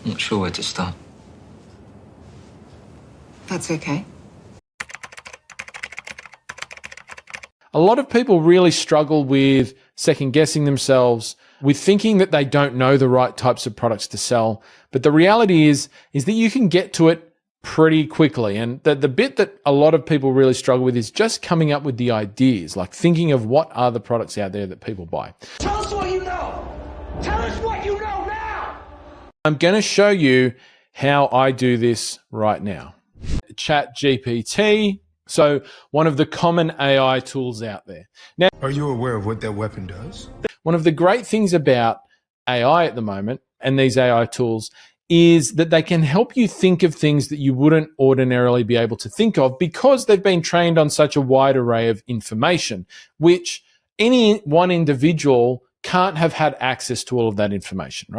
Not sure where to start. That's okay. A lot of people really struggle with second guessing themselves, with thinking that they don't know the right types of products to sell. But the reality is that you can get to it pretty quickly. And the bit that a lot of people really struggle with is just coming up with the ideas, like thinking of what are the products out there that people buy. Tell us what you know. Tell us what you know now. I'm going to show you how I do this right now. ChatGPT. So one of the common AI tools out there. Now, are you aware of what that weapon does? One of the great things about AI at the moment and these AI tools is that they can help you think of things that you wouldn't ordinarily be able to think of because they've been trained on such a wide array of information, which any one individual can't have had access to all of that information, right?